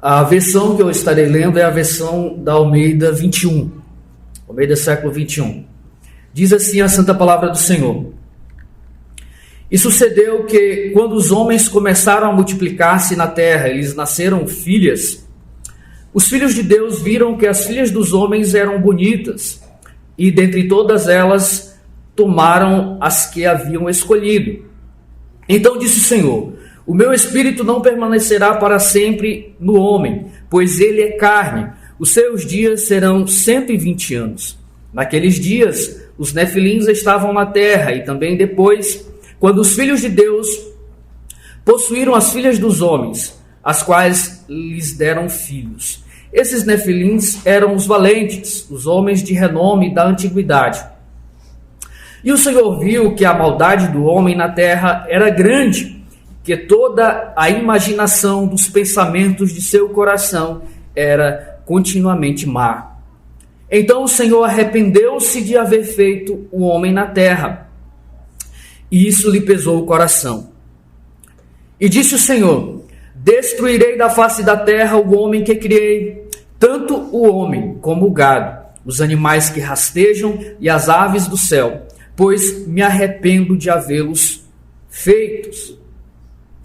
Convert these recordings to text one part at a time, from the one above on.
A versão que eu estarei lendo é a versão da Almeida 21, Almeida século 21. Diz assim a santa palavra do Senhor: E sucedeu que, quando os homens começaram a multiplicar-se na terra, eles nasceram filhas. Os filhos de Deus viram que as filhas dos homens eram bonitas, e dentre todas elas tomaram as que haviam escolhido. Então disse o Senhor: O meu espírito não permanecerá para sempre no homem, pois ele é carne. Os seus dias serão 120 anos. Naqueles dias, os nefilins estavam na terra, e também depois, quando os filhos de Deus possuíram as filhas dos homens, as quais lhes deram filhos. Esses nefilins eram os valentes, os homens de renome da antiguidade. E o Senhor viu que a maldade do homem na terra era grande, que toda a imaginação dos pensamentos de seu coração era continuamente má. Então o Senhor arrependeu-se de haver feito o homem na terra, e isso lhe pesou o coração. E disse o Senhor: Destruirei da face da terra o homem que criei, tanto o homem como o gado, os animais que rastejam e as aves do céu, pois me arrependo de havê-los feitos.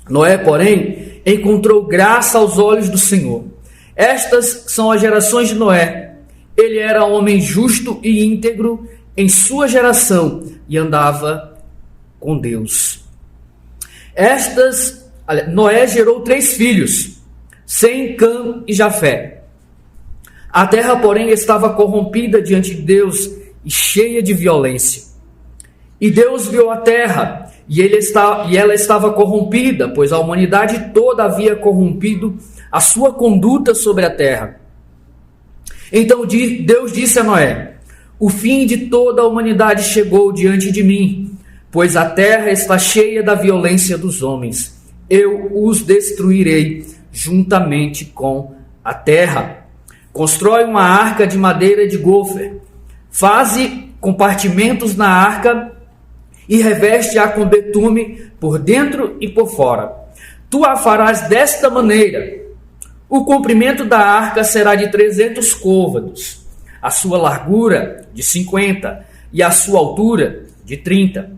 Noé, porém, encontrou graça aos olhos do Senhor. Estas são as gerações de Noé. Ele era homem justo e íntegro em sua geração e andava com Deus. Noé gerou 3 filhos, Sem, Cã e Jafé. A terra, porém, estava corrompida diante de Deus e cheia de violência. E Deus viu a terra, e ela estava corrompida, pois a humanidade toda havia corrompido a sua conduta sobre a terra. Então Deus disse a Noé: O fim de toda a humanidade chegou diante de mim, pois a terra está cheia da violência dos homens. Eu os destruirei juntamente com a terra. Constrói uma arca de madeira de gofer. Faze compartimentos na arca e reveste-a com betume por dentro e por fora. Tu a farás desta maneira: o comprimento da arca será de 300 côvados, a sua largura de 50 e a sua altura de 30.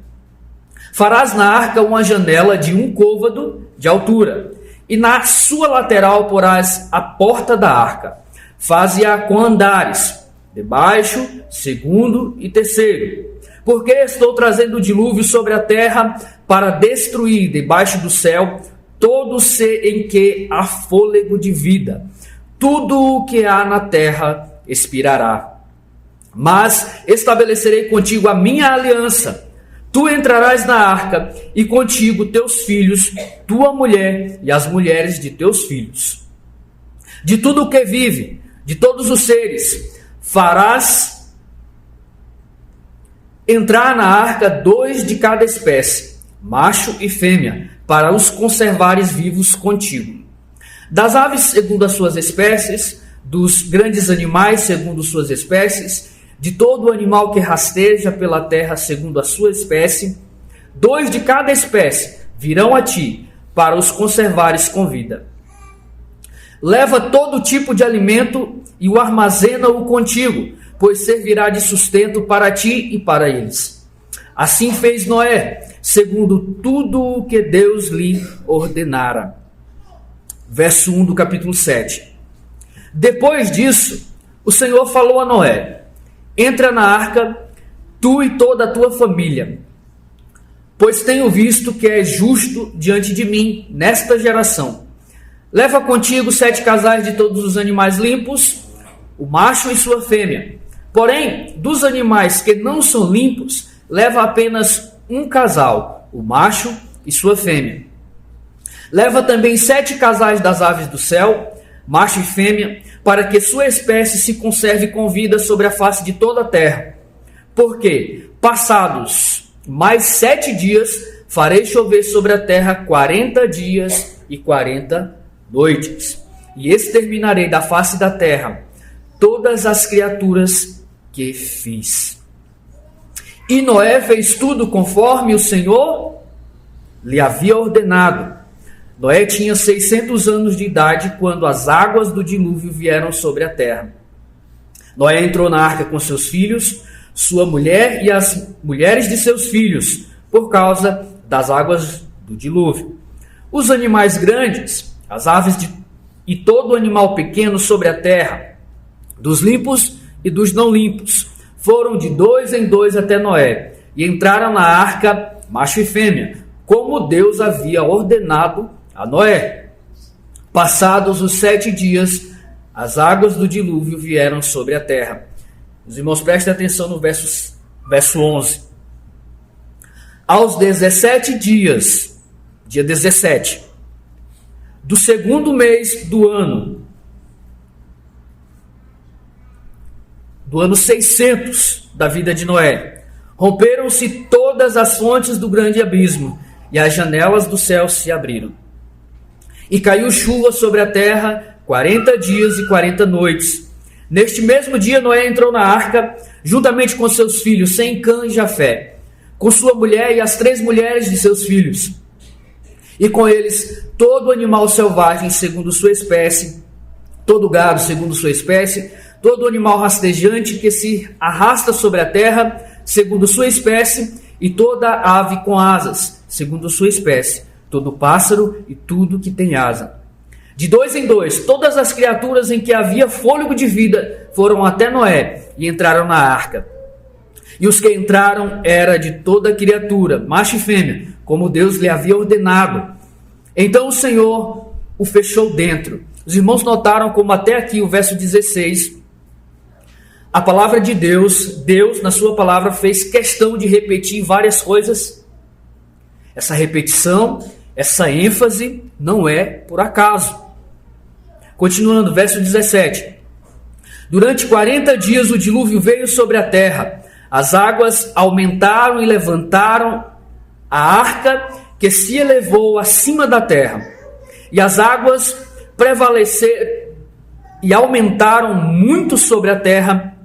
Farás na arca uma janela de 1 côvado de altura, e na sua lateral porás a porta da arca. Faze-a com andares, debaixo, segundo e terceiro. Porque estou trazendo o dilúvio sobre a terra para destruir debaixo do céu todo ser em que há fôlego de vida. Tudo o que há na terra expirará. Mas estabelecerei contigo a minha aliança. Tu entrarás na arca, e contigo teus filhos, tua mulher e as mulheres de teus filhos. De tudo o que vive, de todos os seres, farás entrar na arca 2 de cada espécie, macho e fêmea, para os conservares vivos contigo. Das aves segundo as suas espécies, dos grandes animais segundo suas espécies, de todo animal que rasteja pela terra segundo a sua espécie, 2 de cada espécie virão a ti, para os conservares com vida. Leva todo tipo de alimento e o armazena-o contigo, pois servirá de sustento para ti e para eles. Assim fez Noé, segundo tudo o que Deus lhe ordenara. Verso 1 do capítulo 7. Depois disso, o Senhor falou a Noé: Entra na arca, tu e toda a tua família, pois tenho visto que és justo diante de mim nesta geração. Leva contigo 7 casais de todos os animais limpos, o macho e sua fêmea. Porém, dos animais que não são limpos, leva apenas um casal, o macho e sua fêmea. Leva também 7 casais das aves do céu, macho e fêmea, para que sua espécie se conserve com vida sobre a face de toda a terra. Porque, passados mais 7 dias, farei chover sobre a terra 40 dias e 40 noites, e exterminarei da face da terra todas as criaturas que fiz. E Noé fez tudo conforme o Senhor lhe havia ordenado. Noé tinha 600 anos de idade quando as águas do dilúvio vieram sobre a terra. Noé entrou na arca com seus filhos, sua mulher e as mulheres de seus filhos, por causa das águas do dilúvio. Os animais grandes, as aves e todo animal pequeno sobre a terra, dos limpos e dos não limpos, foram de 2 em 2 até Noé, e entraram na arca macho e fêmea, como Deus havia ordenado a Noé. Passados os 7 dias, as águas do dilúvio vieram sobre a terra. Os irmãos, prestem atenção no verso 11. Aos 17 dias, dia 17, do segundo mês do ano 600 da vida de Noé, romperam-se todas as fontes do grande abismo, e as janelas do céu se abriram. E caiu chuva sobre a terra 40 dias e 40 noites. Neste mesmo dia, Noé entrou na arca, juntamente com seus filhos, Sem, Cã e Jafé, com sua mulher e as 3 mulheres de seus filhos, e com eles todo animal selvagem segundo sua espécie, todo gado segundo sua espécie, todo animal rastejante que se arrasta sobre a terra segundo sua espécie, e toda ave com asas segundo sua espécie, todo pássaro e tudo que tem asa. De 2 em 2, todas as criaturas em que havia fôlego de vida foram até Noé e entraram na arca. E os que entraram era de toda criatura, macho e fêmea, como Deus lhe havia ordenado. Então o Senhor o fechou dentro. Os irmãos notaram como até aqui, o verso 16, a palavra de Deus, na sua palavra, fez questão de repetir várias coisas. Essa repetição, essa ênfase, não é por acaso. Continuando, verso 17. Durante 40 dias o dilúvio veio sobre a terra. As águas aumentaram e levantaram a arca que se elevou acima da terra. E as águas prevaleceram e aumentaram muito sobre a terra,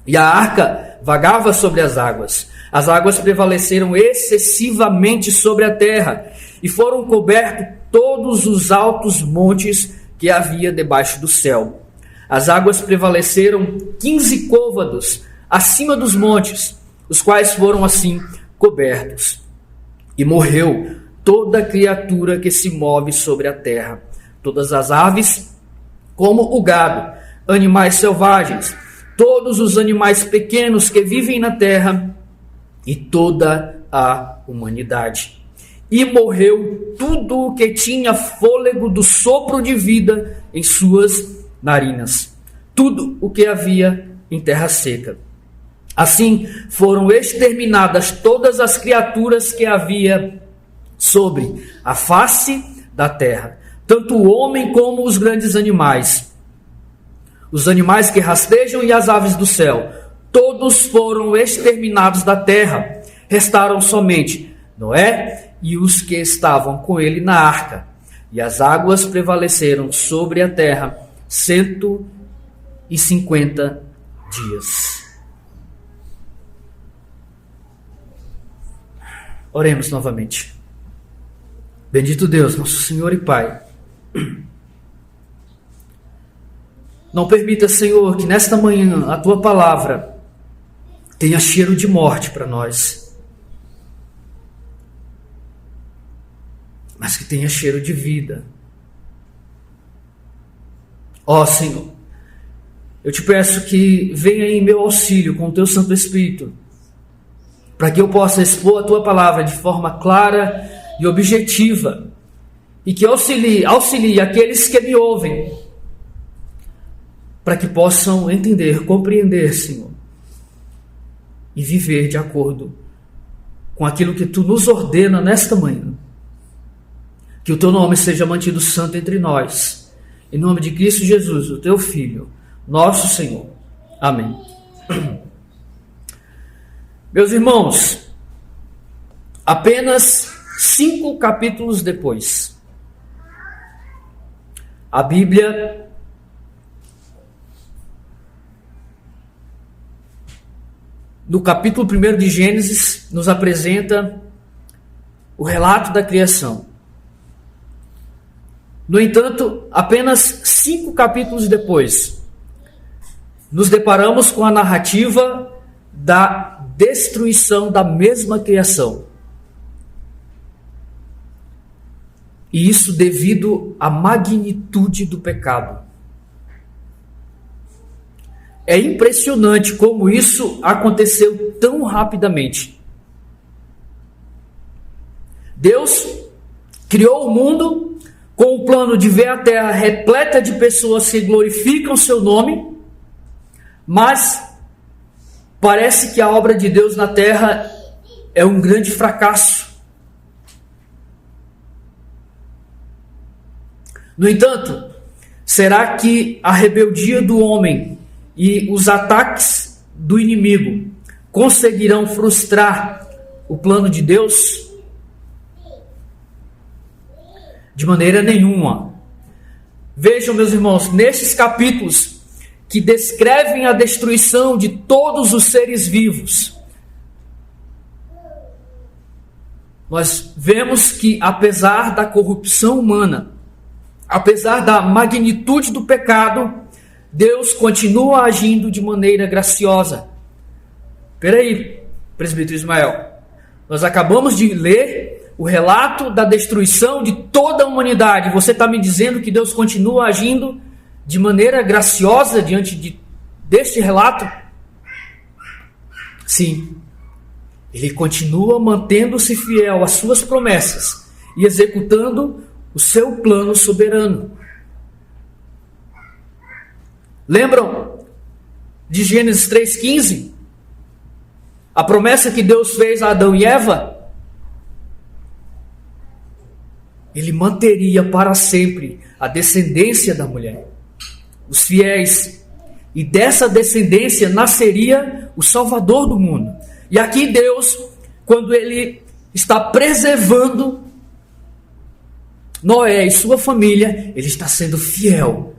e a arca vagava sobre as águas. As águas prevaleceram excessivamente sobre a terra, e foram cobertos todos os altos montes que havia debaixo do céu. As águas prevaleceram 15 côvados acima dos montes, os quais foram assim cobertos. E morreu toda criatura que se move sobre a terra, todas as aves, como o gado, animais selvagens, todos os animais pequenos que vivem na terra, e toda a humanidade. E morreu tudo o que tinha fôlego do sopro de vida em suas narinas, tudo o que havia em terra seca. Assim foram exterminadas todas as criaturas que havia sobre a face da terra, tanto o homem como os grandes animais, os animais que rastejam e as aves do céu. Todos foram exterminados da terra. Restaram somente Noé e os que estavam com ele na arca. E as águas prevaleceram sobre a terra 150 dias. Oremos novamente. Bendito Deus, nosso Senhor e Pai. Não permita, Senhor, que nesta manhã a Tua palavra tenha cheiro de morte para nós, mas que tenha cheiro de vida. Ó Senhor, eu te peço que venha em meu auxílio com o Teu Santo Espírito, para que eu possa expor a Tua palavra de forma clara e objetiva, e que auxilie aqueles que me ouvem, para que possam entender, compreender, Senhor, e viver de acordo com aquilo que Tu nos ordena nesta manhã. Que o Teu nome seja mantido santo entre nós. Em nome de Cristo Jesus, o Teu Filho, nosso Senhor. Amém. Meus irmãos, apenas 5 capítulos depois, a Bíblia no capítulo 1 de Gênesis, nos apresenta o relato da criação. No entanto, apenas 5 capítulos depois, nos deparamos com a narrativa da destruição da mesma criação. E isso devido à magnitude do pecado. É impressionante como isso aconteceu tão rapidamente. Deus criou o mundo com o plano de ver a terra repleta de pessoas que glorificam o seu nome, mas parece que a obra de Deus na terra é um grande fracasso. No entanto, será que a rebeldia do homem e os ataques do inimigo conseguirão frustrar o plano de Deus? De maneira nenhuma. Vejam, meus irmãos, nesses capítulos que descrevem a destruição de todos os seres vivos, nós vemos que, apesar da corrupção humana, apesar da magnitude do pecado, Deus continua agindo de maneira graciosa. Espera aí, presbítero Ismael. Nós acabamos de ler o relato da destruição de toda a humanidade. Você está me dizendo que Deus continua agindo de maneira graciosa diante deste relato? Sim. Ele continua mantendo-se fiel às suas promessas e executando o seu plano soberano. Lembram de Gênesis 3,15? A promessa que Deus fez a Adão e Eva? Ele manteria para sempre a descendência da mulher, os fiéis, e dessa descendência nasceria o Salvador do mundo. E aqui Deus, quando Ele está preservando Noé e sua família, Ele está sendo fiel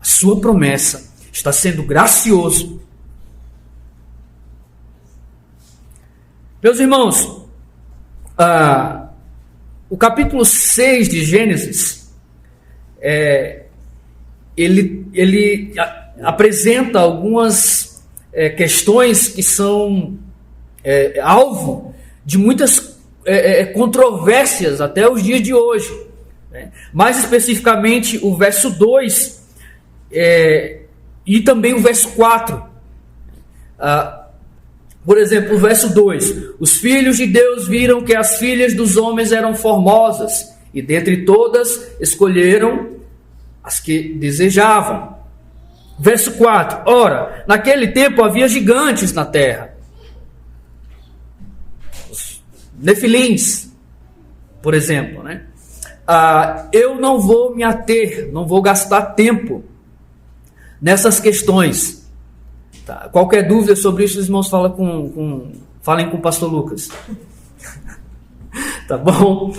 à sua promessa, está sendo gracioso. Meus irmãos, o capítulo 6 de Gênesis, ele apresenta algumas questões que são alvo de muitas controvérsias até os dias de hoje. Mais especificamente o verso 2 e também o verso 4. Por exemplo, o verso 2: os filhos de Deus viram que as filhas dos homens eram formosas, e dentre todas escolheram as que desejavam. Verso 4: ora, naquele tempo havia gigantes na terra, os nefilins, por exemplo, né? Eu não vou me ater, não vou gastar tempo nessas questões. Tá. Qualquer dúvida sobre isso, os irmãos falem com o pastor Lucas. Tá bom?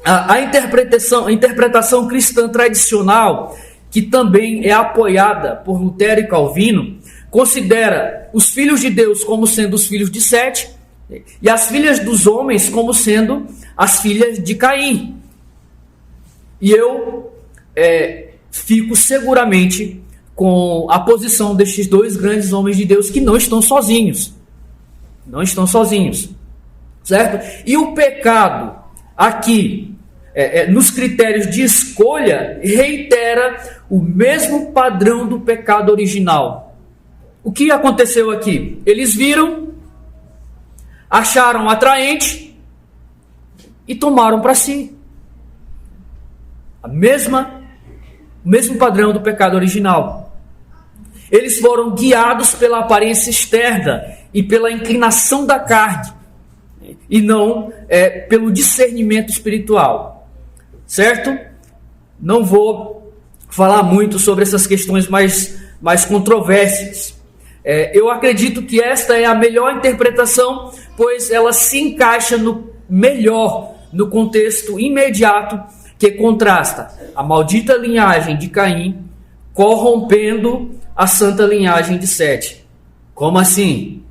A interpretação cristã tradicional, que também é apoiada por Lutero e Calvino, considera os filhos de Deus como sendo os filhos de Sete e as filhas dos homens como sendo as filhas de Caim. E eu fico seguramente com a posição destes dois grandes homens de Deus que não estão sozinhos. Não estão sozinhos. Certo? E o pecado aqui, nos critérios de escolha, reitera o mesmo padrão do pecado original. O que aconteceu aqui? Eles viram, acharam atraente e tomaram para si. O mesmo padrão do pecado original. Eles foram guiados pela aparência externa e pela inclinação da carne, e não pelo discernimento espiritual. Certo? Não vou falar muito sobre essas questões mais controversas. Eu acredito que esta é a melhor interpretação, pois ela se encaixa melhor no contexto imediato que contrasta a maldita linhagem de Caim corrompendo a santa linhagem de Sete. Como assim?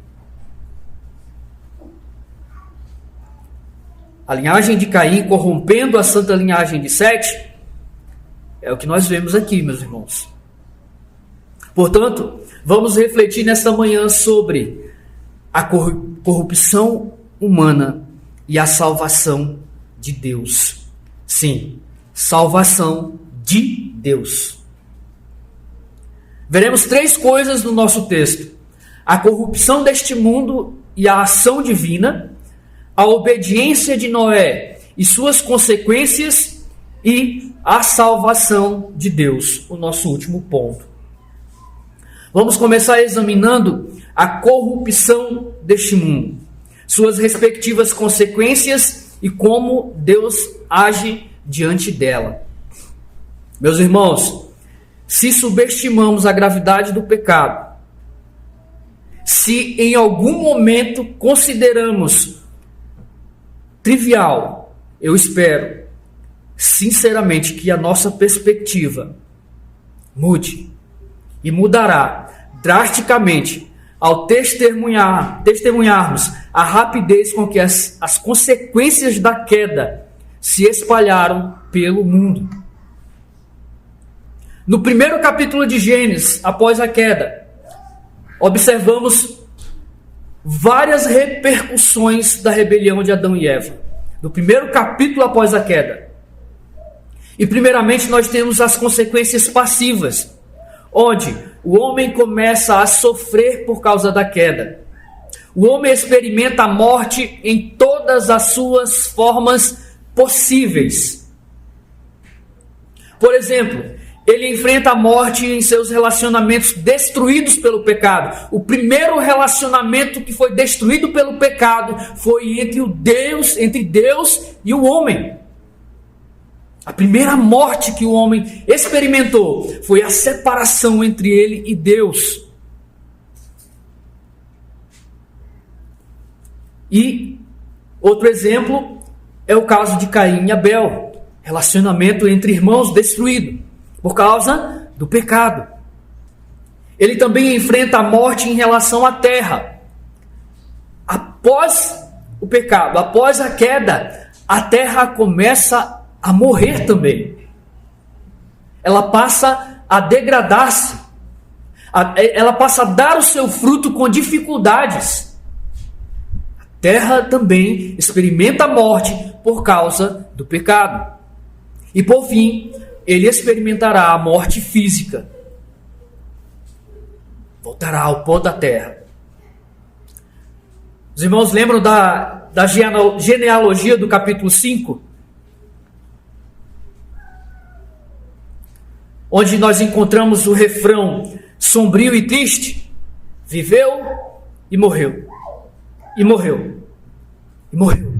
A linhagem de Caim corrompendo a santa linhagem de Sete É o que nós vemos aqui, meus irmãos. Portanto, vamos refletir nesta manhã sobre a corrupção humana e a salvação de Deus. Sim, salvação de Deus. Veremos 3 coisas no nosso texto: a corrupção deste mundo e a ação divina, a obediência de Noé e suas consequências e a salvação de Deus, o nosso último ponto. Vamos começar examinando a corrupção deste mundo, suas respectivas consequências e como Deus age diante dela. Meus irmãos, se subestimamos a gravidade do pecado, se em algum momento consideramos trivial, eu espero sinceramente que a nossa perspectiva mude e mudará drasticamente ao testemunharmos a rapidez com que as consequências da queda se espalharam pelo mundo. No primeiro capítulo de Gênesis, após a queda, observamos várias repercussões da rebelião de Adão e Eva. No primeiro capítulo após a queda. E primeiramente nós temos as consequências passivas, onde o homem começa a sofrer por causa da queda. O homem experimenta a morte em todas as suas formas possíveis. Por exemplo, ele enfrenta a morte em seus relacionamentos destruídos pelo pecado. O primeiro relacionamento que foi destruído pelo pecado foi entre Deus e o homem. A primeira morte que o homem experimentou foi a separação entre ele e Deus. E outro exemplo é o caso de Caim e Abel, relacionamento entre irmãos destruído por causa do pecado. Ele também enfrenta a morte em relação à terra. Após o pecado, após a queda, a terra começa a morrer também. Ela passa a degradar-se. Ela passa a dar o seu fruto com dificuldades. A terra também experimenta a morte por causa do pecado. E por fim, ele experimentará a morte física. Voltará ao pó da terra. Os irmãos lembram da genealogia do capítulo 5? Onde nós encontramos o refrão sombrio e triste: viveu e morreu, e morreu, e morreu.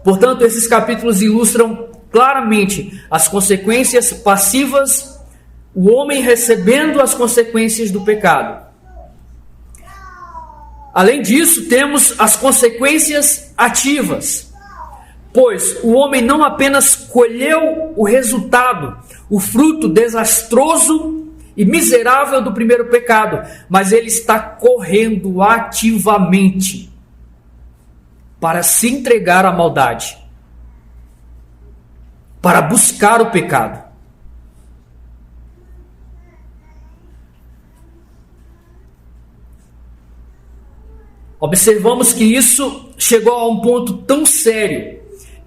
Portanto, esses capítulos ilustram claramente as consequências passivas, o homem recebendo as consequências do pecado. Além disso, temos as consequências ativas. Pois o homem não apenas colheu o resultado, o fruto desastroso e miserável do primeiro pecado, mas ele está correndo ativamente para se entregar à maldade, para buscar o pecado. Observamos que isso chegou a um ponto tão sério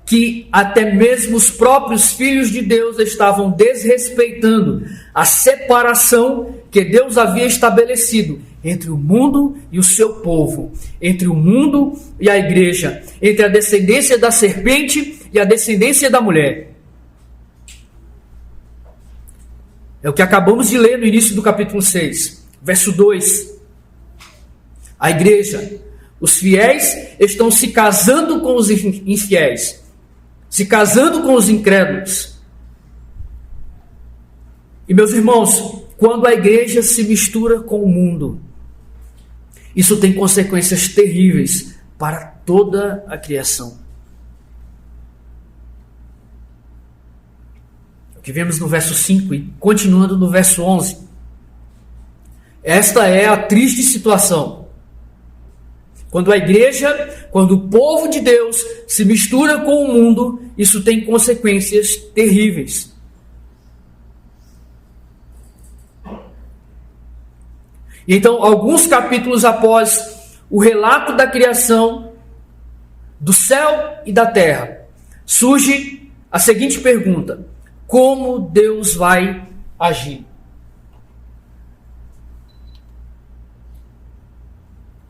que até mesmo os próprios filhos de Deus estavam desrespeitando a separação que Deus havia estabelecido entre o mundo e o seu povo, entre o mundo e a igreja, entre a descendência da serpente e a descendência da mulher. É o que acabamos de ler no início do capítulo 6, verso 2. A igreja, os fiéis estão se casando com os infiéis, se casando com os incrédulos. E meus irmãos, quando a igreja se mistura com o mundo, isso tem consequências terríveis para toda a criação. O que vemos no verso 5 e continuando no verso 11. Esta é a triste situação Quando a igreja, quando o povo de Deus se mistura com o mundo, isso tem consequências terríveis. Então, alguns capítulos após o relato da criação do céu e da terra, surge a seguinte pergunta: como Deus vai agir?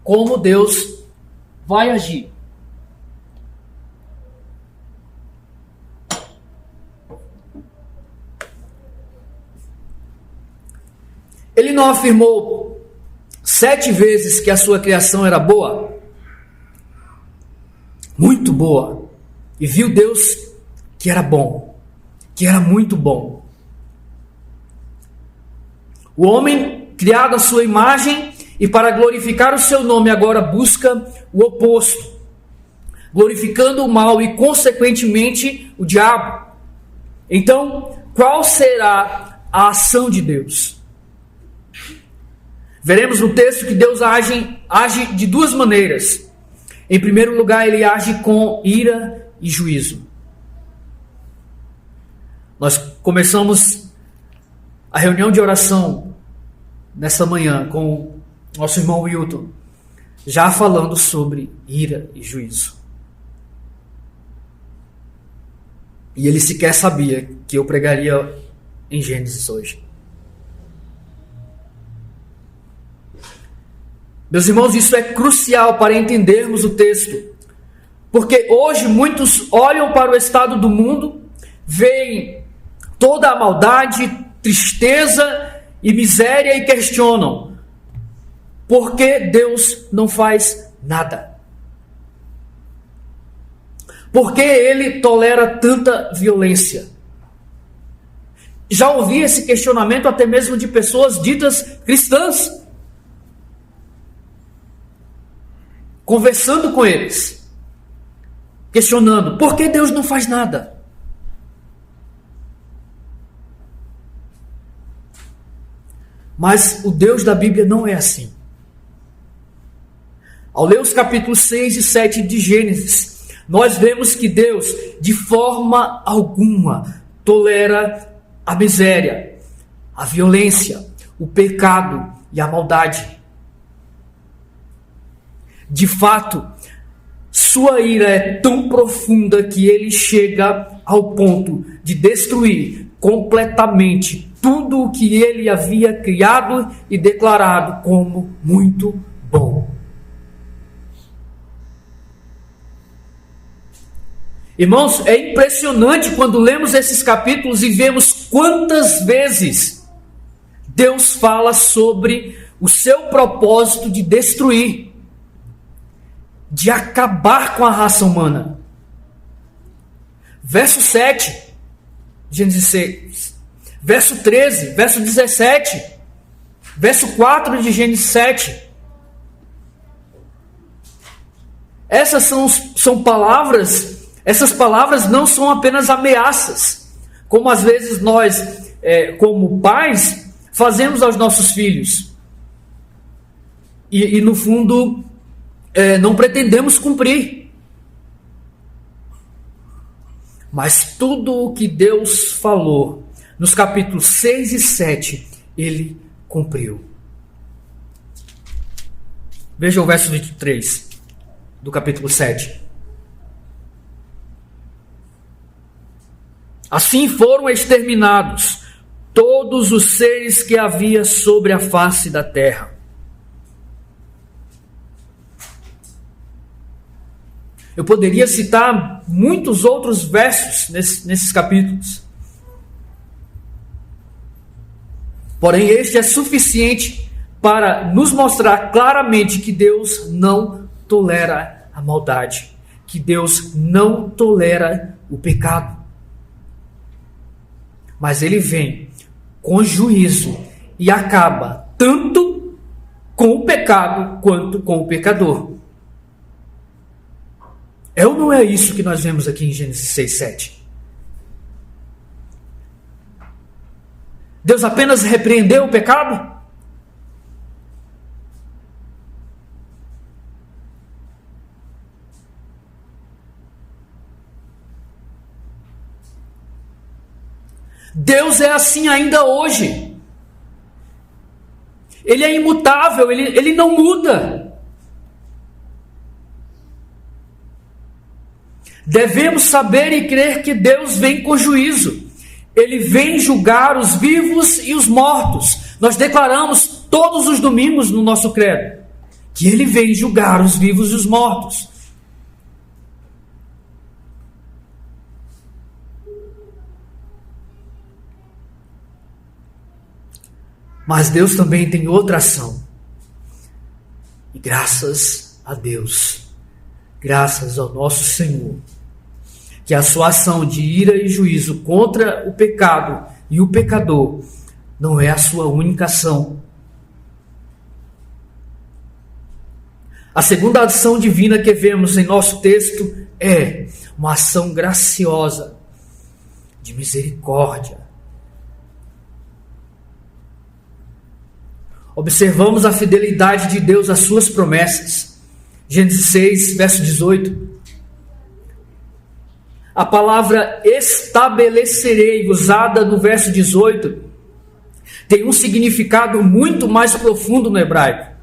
Como Deus vai agir? Ele não afirmou 7 vezes que a sua criação era boa? Muito boa. E viu Deus que era bom, que era muito bom. O homem, criado à sua imagem, e para glorificar o seu nome, agora busca o oposto, glorificando o mal e, consequentemente, o diabo. Então, qual será a ação de Deus? Veremos no texto que Deus age de 2 maneiras. Em primeiro lugar, ele age com ira e juízo. Nós começamos a reunião de oração nessa manhã com nosso irmão Wilton, já falando sobre ira e juízo. E ele sequer sabia que eu pregaria em Gênesis hoje. Meus irmãos, isso é crucial para entendermos o texto, porque hoje muitos olham para o estado do mundo, veem toda a maldade, tristeza e miséria e questionam: por que Deus não faz nada? Por que Ele tolera tanta violência? Já ouvi esse questionamento até mesmo de pessoas ditas cristãs, conversando com eles, questionando: por que Deus não faz nada? Mas o Deus da Bíblia não é assim. Ao ler os capítulos 6 e 7 de Gênesis, nós vemos que Deus, de forma alguma, tolera a miséria, a violência, o pecado e a maldade. De fato, sua ira é tão profunda que ele chega ao ponto de destruir completamente tudo o que ele havia criado e declarado como muito bom. Irmãos, é impressionante quando lemos esses capítulos e vemos quantas vezes Deus fala sobre o seu propósito de destruir, de acabar com a raça humana. Verso 7, Gênesis 6, verso 13, verso 17, verso 4 de Gênesis 7. Essas são palavras. Essas palavras não são apenas ameaças, como às vezes nós, como pais, fazemos aos nossos filhos. E no fundo, não pretendemos cumprir. Mas tudo o que Deus falou nos capítulos 6 e 7, Ele cumpriu. Veja o verso 23 do capítulo 7. Assim foram exterminados todos os seres que havia sobre a face da terra. Eu poderia citar muitos outros versos nesses capítulos. Porém, este é suficiente para nos mostrar claramente que Deus não tolera a maldade, que Deus não tolera o pecado. Mas Ele vem com juízo e acaba tanto com o pecado quanto com o pecador. É ou não é isso que nós vemos aqui em Gênesis 6, 7? Deus apenas repreendeu o pecado? Deus é assim ainda hoje. Ele é imutável, ele não muda. Devemos saber e crer que Deus vem com juízo. Ele vem julgar os vivos e os mortos. Nós declaramos todos os domingos no nosso credo que Ele vem julgar os vivos e os mortos. Mas Deus também tem outra ação. E graças a Deus, graças ao nosso Senhor, que a sua ação de ira e juízo contra o pecado e o pecador não é a sua única ação. A segunda ação divina que vemos em nosso texto é uma ação graciosa, de misericórdia. Observamos a fidelidade de Deus às suas promessas. Gênesis 6, verso 18. A palavra estabelecerei, usada no verso 18, tem um significado muito mais profundo no hebraico.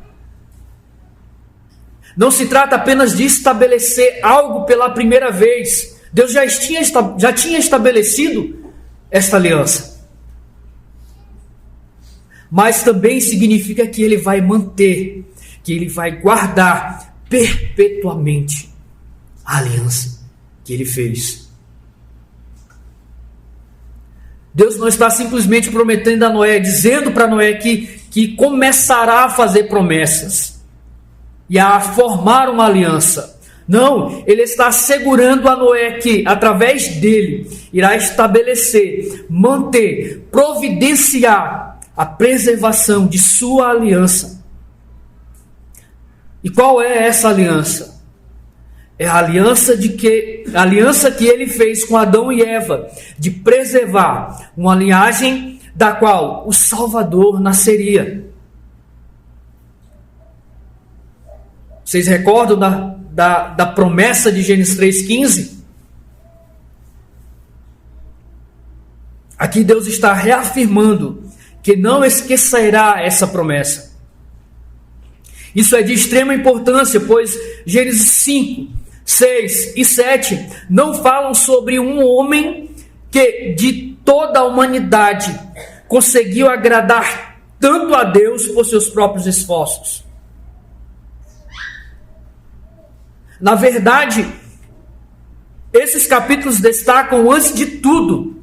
Não se trata apenas de estabelecer algo pela primeira vez. Deus já tinha estabelecido esta aliança. Mas também significa que Ele vai manter, que Ele vai guardar perpetuamente a aliança que Ele fez. Deus não está simplesmente prometendo a Noé, dizendo para Noé que começará a fazer promessas e a formar uma aliança. Não, Ele está assegurando a Noé que, através dele, irá estabelecer, manter, providenciar a preservação de sua aliança. E qual é essa aliança? É a aliança que ele fez com Adão e Eva, de preservar uma linhagem da qual o Salvador nasceria. Vocês recordam da promessa de Gênesis 3,15? Aqui Deus está reafirmando que não esquecerá essa promessa. Isso é de extrema importância, pois Gênesis 5, 6 e 7 não falam sobre um homem que de toda a humanidade conseguiu agradar tanto a Deus por seus próprios esforços. Na verdade, esses capítulos destacam, antes de tudo,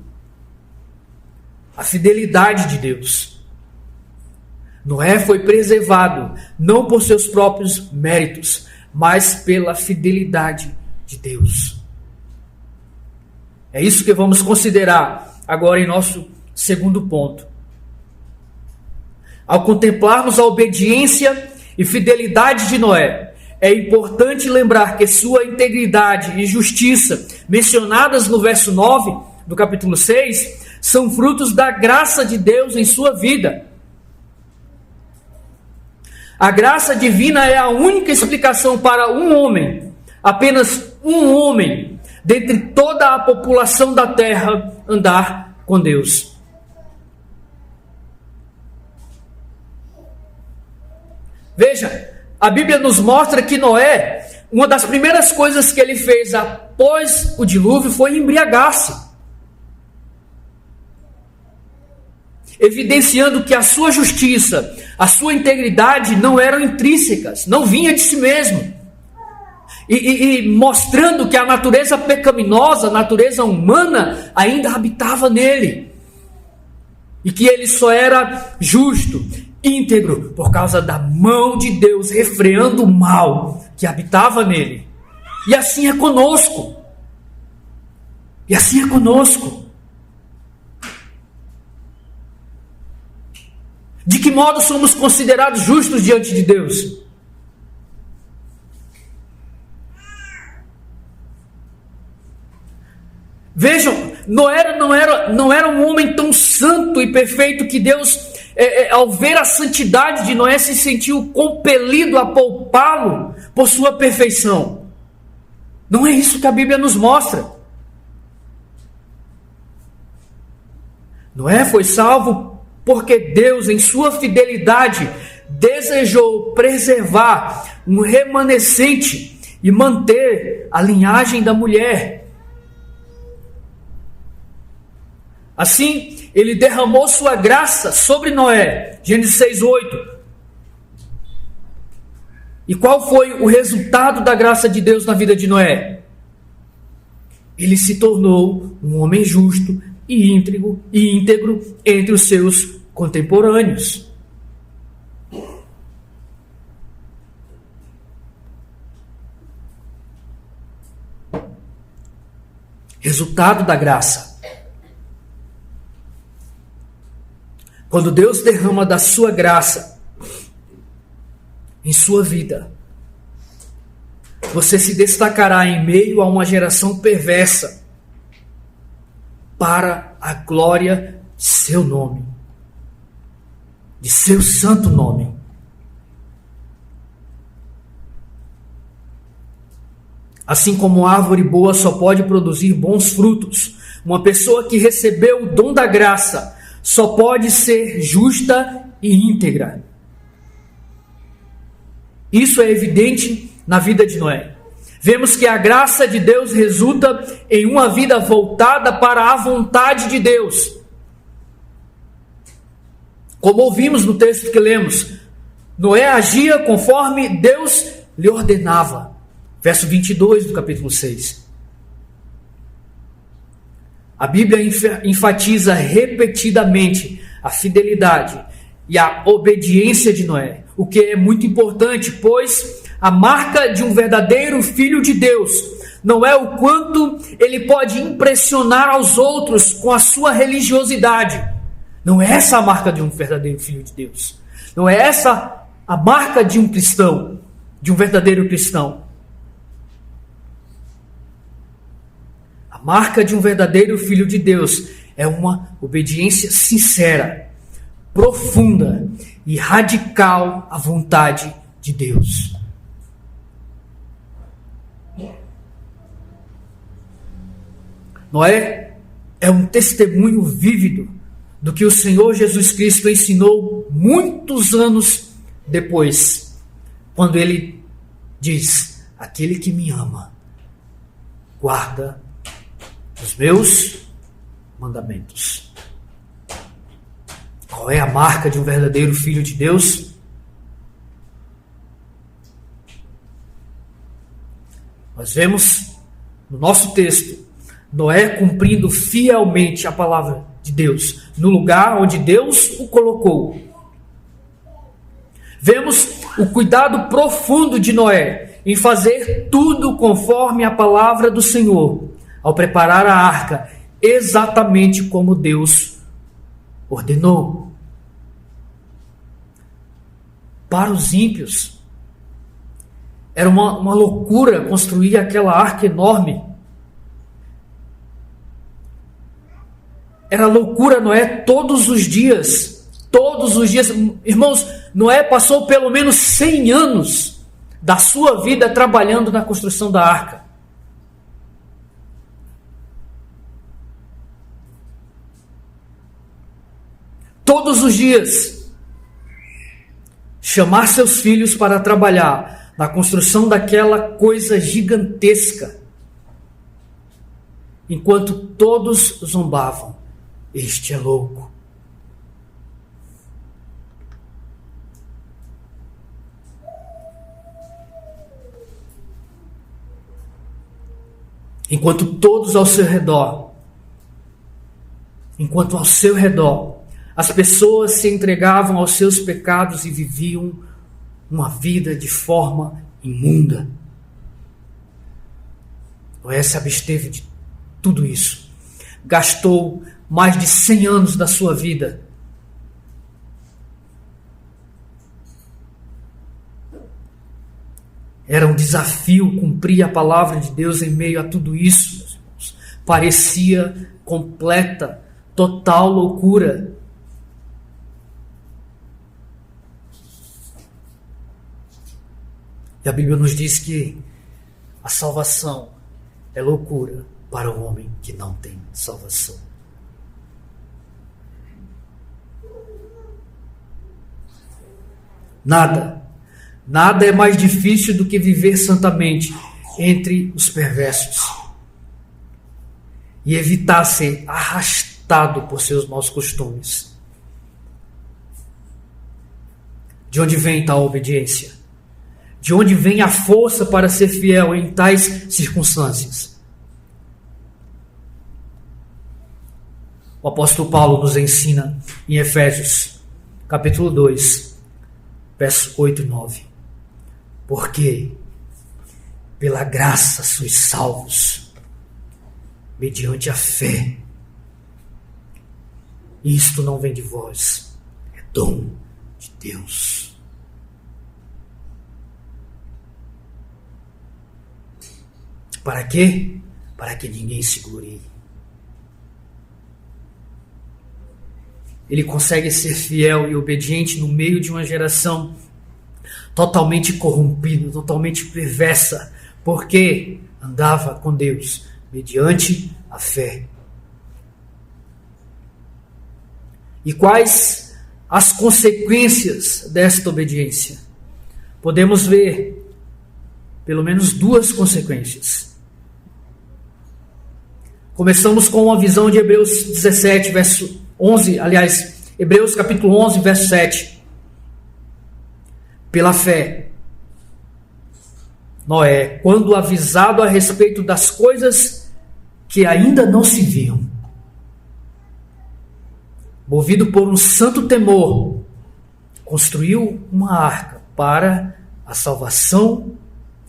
a fidelidade de Deus. Noé foi preservado, não por seus próprios méritos, mas pela fidelidade de Deus. É isso que vamos considerar agora em nosso segundo ponto. Ao contemplarmos a obediência e fidelidade de Noé, é importante lembrar que sua integridade e justiça, mencionadas no verso 9 do capítulo 6, são frutos da graça de Deus em sua vida. A graça divina é a única explicação para um homem, apenas um homem, dentre toda a população da terra, andar com Deus. Veja, a Bíblia nos mostra que Noé, uma das primeiras coisas que ele fez após o dilúvio foi embriagar-se, evidenciando que a sua justiça, a sua integridade não eram intrínsecas, não vinha de si mesmo, e mostrando que a natureza pecaminosa, a natureza humana, ainda habitava nele, e que ele só era justo, íntegro, por causa da mão de Deus refreando o mal que habitava nele. E assim é conosco. E assim é conosco. De que modo somos considerados justos diante de Deus? Vejam, Noé não era um homem tão santo e perfeito que Deus, ao ver a santidade de Noé, se sentiu compelido a poupá-lo por sua perfeição. Não é isso que a Bíblia nos mostra. Noé foi salvo porque Deus, em sua fidelidade, desejou preservar um remanescente e manter a linhagem da mulher. Assim, ele derramou sua graça sobre Noé. Gênesis 6:8. E qual foi o resultado da graça de Deus na vida de Noé? Ele se tornou um homem justo e íntegro entre os seus contemporâneos. Resultado da graça. Quando Deus derrama da sua graça em sua vida, você se destacará em meio a uma geração perversa para a glória de seu nome, de seu santo nome. Assim como árvore boa só pode produzir bons frutos, uma pessoa que recebeu o dom da graça só pode ser justa e íntegra. Isso é evidente na vida de Noé. Vemos que a graça de Deus resulta em uma vida voltada para a vontade de Deus. Como ouvimos no texto que lemos, Noé agia conforme Deus lhe ordenava. Verso 22 do capítulo 6. A Bíblia enfatiza repetidamente a fidelidade e a obediência de Noé, o que é muito importante, pois a marca de um verdadeiro filho de Deus não é o quanto ele pode impressionar aos outros com a sua religiosidade. Não é essa a marca de um verdadeiro filho de Deus. Não é essa a marca de um cristão, de um verdadeiro cristão. A marca de um verdadeiro filho de Deus é uma obediência sincera, profunda e radical à vontade de Deus. Noé é um testemunho vívido do que o Senhor Jesus Cristo ensinou muitos anos depois, quando ele diz: aquele que me ama, guarda os meus mandamentos. Qual é a marca de um verdadeiro filho de Deus? Nós vemos no nosso texto Noé cumprindo fielmente a palavra de Deus no lugar onde Deus o colocou. Vemos o cuidado profundo de Noé em fazer tudo conforme a palavra do Senhor, ao preparar a arca exatamente como Deus ordenou. Para os ímpios, era uma loucura construir aquela arca enorme. Era loucura, Noé, todos os dias. Irmãos, Noé passou pelo menos 100 anos da sua vida trabalhando na construção da arca. Todos os dias, chamar seus filhos para trabalhar na construção daquela coisa gigantesca, enquanto todos zombavam: este é louco. Enquanto ao seu redor as pessoas se entregavam aos seus pecados e viviam uma vida de forma imunda. Noé se absteve de tudo isso. Gastou mais de 100 anos da sua vida era um desafio cumprir a palavra de Deus em meio a tudo isso, meus irmãos. Parecia completa, total loucura. E a Bíblia nos diz que a salvação é loucura para o homem que não tem salvação. Nada é mais difícil do que viver santamente entre os perversos e evitar ser arrastado por seus maus costumes. De onde vem tal obediência? De onde vem a força para ser fiel em tais circunstâncias? O apóstolo Paulo nos ensina em Efésios, capítulo 2, versos 8 e 9. Porque pela graça sois salvos, mediante a fé. E isto não vem de vós, é dom de Deus. Para quê? Para que ninguém se glorie. Ele consegue ser fiel e obediente no meio de uma geração totalmente corrompida, totalmente perversa, porque andava com Deus mediante a fé. E quais as consequências desta obediência? Podemos ver pelo menos duas consequências. Começamos com uma visão de Hebreus 17, verso 11, aliás, Hebreus capítulo 11, verso 7. Pela fé, Noé, quando avisado a respeito das coisas que ainda não se viam, movido por um santo temor, construiu uma arca para a salvação,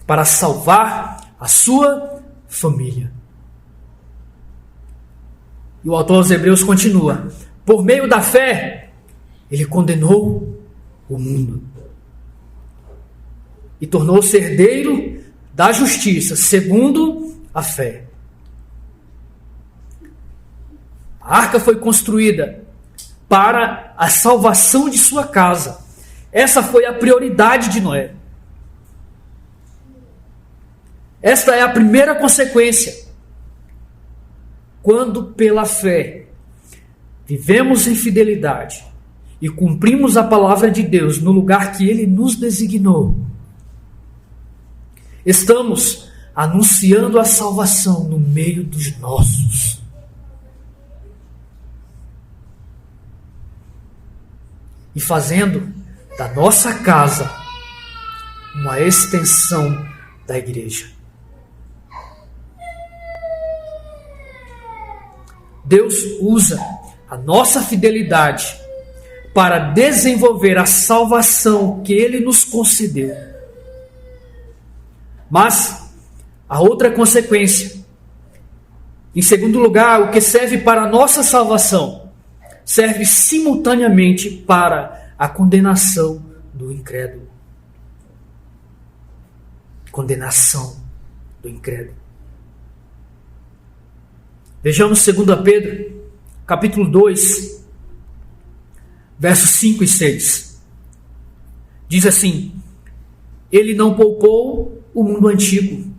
para salvar a sua família. E o autor aos Hebreus continua: por meio da fé, ele condenou o mundo e tornou-se herdeiro da justiça, segundo a fé. A arca foi construída para a salvação de sua casa. Essa foi a prioridade de Noé. Esta é a primeira consequência. Quando pela fé vivemos em fidelidade e cumprimos a palavra de Deus no lugar que Ele nos designou, estamos anunciando a salvação no meio dos nossos. E fazendo da nossa casa uma extensão da igreja. Deus usa a nossa fidelidade para desenvolver a salvação que Ele nos concedeu. Mas a outra consequência, em segundo lugar, o que serve para a nossa salvação, serve simultaneamente para a condenação do incrédulo. Condenação do incrédulo. Vejamos 2 Pedro, capítulo 2, versos 5 e 6. Diz assim: ele não poupou o mundo antigo,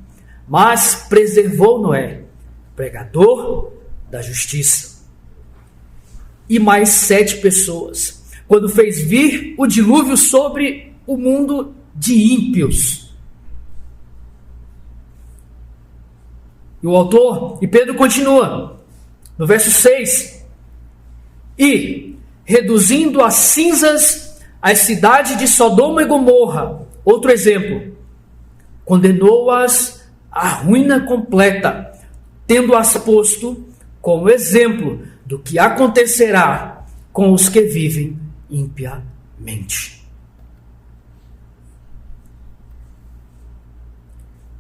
mas preservou Noé, pregador da justiça, e mais 7 pessoas, quando fez vir o dilúvio sobre o mundo de ímpios. E o autor, e Pedro continua, no verso 6, e, reduzindo a cinzas as cidades de Sodoma e Gomorra, outro exemplo, condenou-as à ruína completa, tendo-as posto como exemplo do que acontecerá com os que vivem impiamente.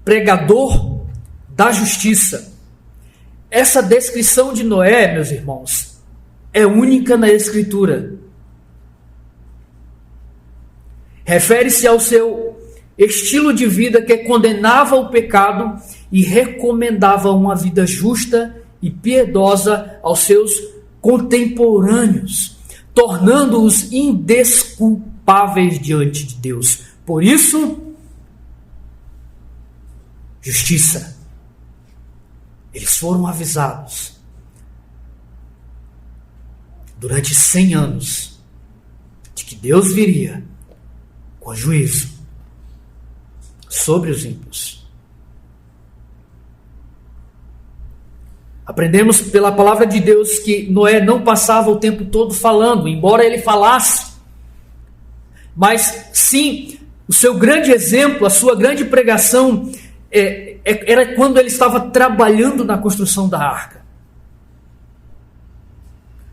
Pregador da justiça. Essa descrição de Noé, meus irmãos, é única na Escritura. Refere-se ao seu estilo de vida que condenava o pecado e recomendava uma vida justa e piedosa aos seus contemporâneos, tornando-os indesculpáveis diante de Deus. Por isso, justiça. Eles foram avisados durante 100 anos de que Deus viria com juízo sobre os ímpios. Aprendemos pela palavra de Deus que Noé não passava o tempo todo falando, embora ele falasse. Mas sim, o seu grande exemplo, a sua grande pregação era quando ele estava trabalhando na construção da arca.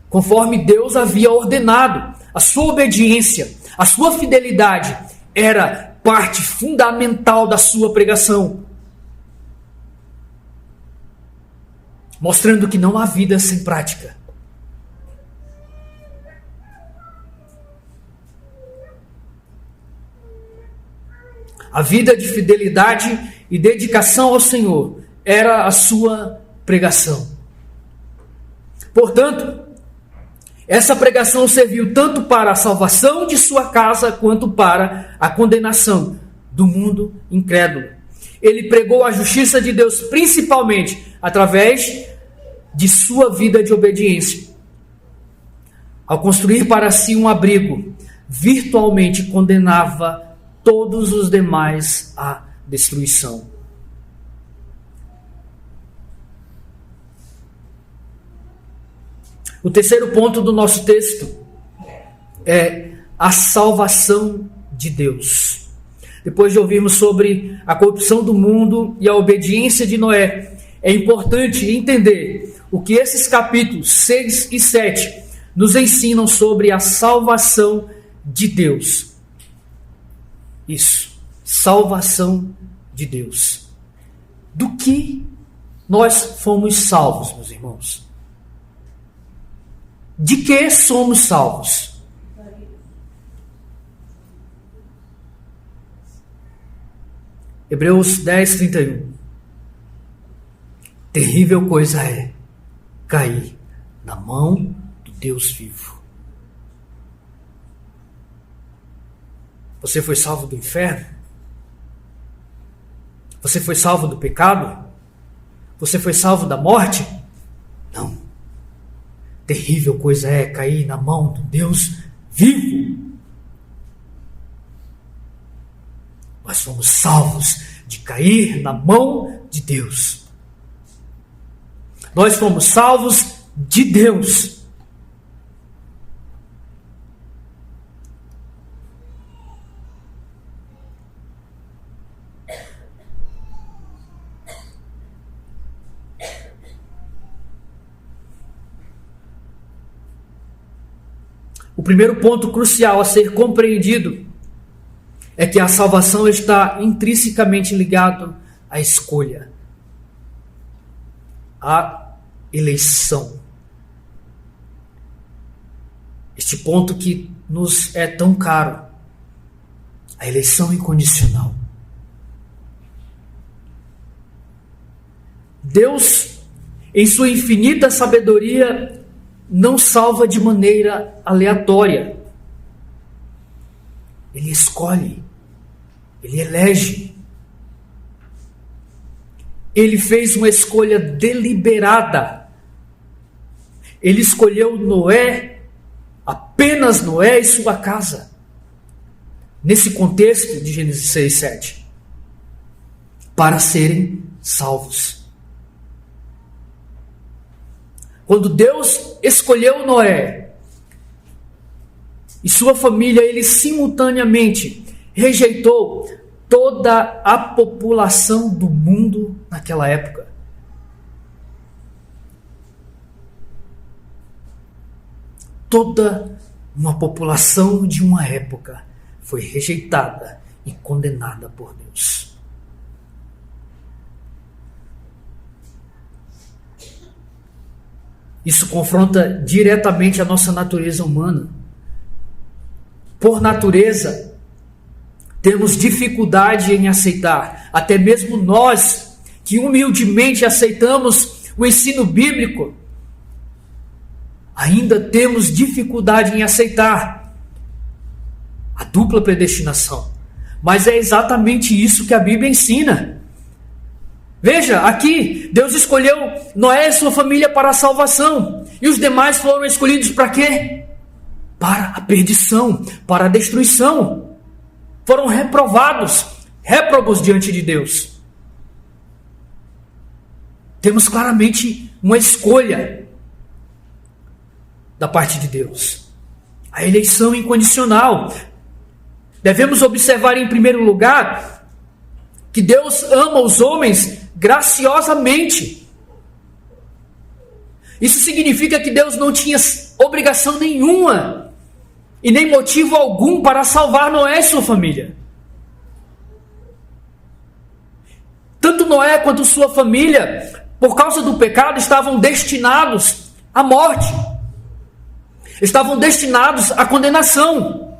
Conforme Deus havia ordenado, a sua obediência, a sua fidelidade era parte fundamental da sua pregação. Mostrando que não há vida sem prática. A vida de fidelidade e dedicação ao Senhor era a sua pregação. Portanto, essa pregação serviu tanto para a salvação de sua casa quanto para a condenação do mundo incrédulo. Ele pregou a justiça de Deus principalmente através de sua vida de obediência. Ao construir para si um abrigo, virtualmente condenava todos os demais à destruição. O terceiro ponto do nosso texto é a salvação de Deus. Depois de ouvirmos sobre a corrupção do mundo e a obediência de Noé, é importante entender o que esses capítulos 6 e 7 nos ensinam sobre a salvação de Deus. Isso, salvação de Deus. Do que nós fomos salvos, meus irmãos? De que somos salvos? Hebreus 10, 31. Terrível coisa é cair na mão do Deus vivo. Você foi salvo do inferno? Você foi salvo do pecado? Você foi salvo da morte? Não. Terrível coisa é cair na mão do Deus vivo. Nós fomos salvos de cair na mão de Deus. Nós fomos salvos de Deus. O primeiro ponto crucial a ser compreendido é que a salvação está intrinsecamente ligada à escolha, à eleição. Este ponto que nos é tão caro, a eleição incondicional. Deus, em sua infinita sabedoria, não salva de maneira aleatória. Ele escolhe, ele elege. Ele fez uma escolha deliberada. Ele escolheu Noé, apenas Noé e sua casa. Nesse contexto de Gênesis 6, 7. Para serem salvos. Quando Deus escolheu Noé e sua família, ele simultaneamente rejeitou toda a população do mundo naquela época. Toda uma população de uma época foi rejeitada e condenada por Deus. Isso confronta diretamente a nossa natureza humana. Por natureza, temos dificuldade em aceitar, até mesmo nós, que humildemente aceitamos o ensino bíblico, ainda temos dificuldade em aceitar a dupla predestinação. Mas é exatamente isso que a Bíblia ensina. Veja, aqui, Deus escolheu Noé e sua família para a salvação. E os demais foram escolhidos para quê? Para a perdição, para a destruição. foram reprovados, réprobos diante de Deus. Temos claramente uma escolha da parte de Deus. A eleição incondicional. Devemos observar em primeiro lugar que Deus ama os homens graciosamente. Isso significa que Deus não tinha obrigação nenhuma e nem motivo algum para salvar Noé e sua família. Tanto Noé quanto sua família, por causa do pecado, estavam destinados à morte. Estavam destinados à condenação.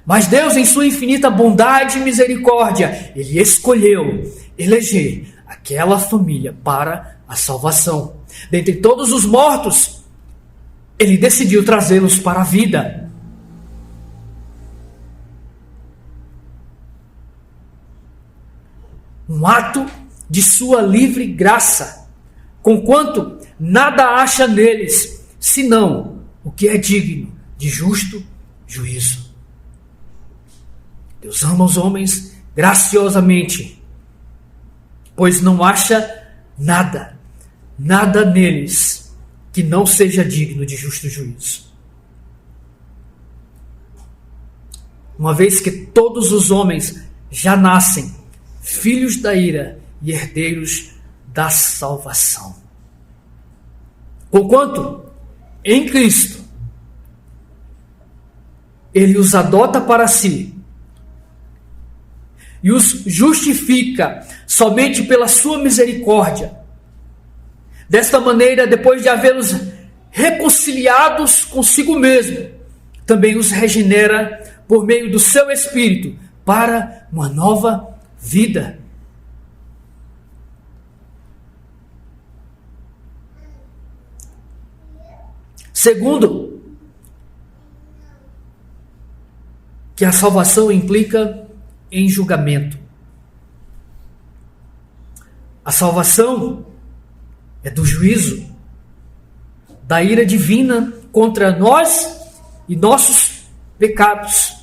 Mas Deus, em sua infinita bondade e misericórdia, Ele escolheu eleger aquela família para a salvação. Dentre todos os mortos, Ele decidiu trazê-los para a vida. Um ato de sua livre graça, conquanto nada acha neles, senão o que é digno de justo juízo. Deus ama os homens graciosamente, pois não acha nada neles que não seja digno de justo juízo. Uma vez que todos os homens já nascem filhos da ira e herdeiros da salvação. Porquanto, em Cristo, Ele os adota para si e os justifica somente pela sua misericórdia. Desta maneira, depois de havê-los reconciliados consigo mesmo, também os regenera por meio do seu Espírito para uma nova vida. Segundo, que a salvação implica em julgamento. A salvação é do juízo, da ira divina contra nós e nossos pecados.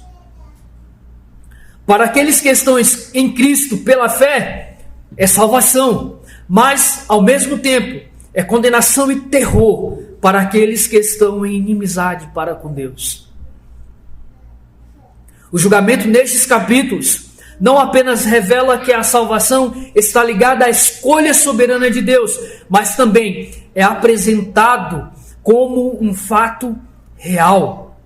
Para aqueles que estão em Cristo pela fé, é salvação, mas ao mesmo tempo é condenação e terror para aqueles que estão em inimizade para com Deus. O julgamento nestes capítulos não apenas revela que a salvação está ligada à escolha soberana de Deus, mas também é apresentado como um fato real.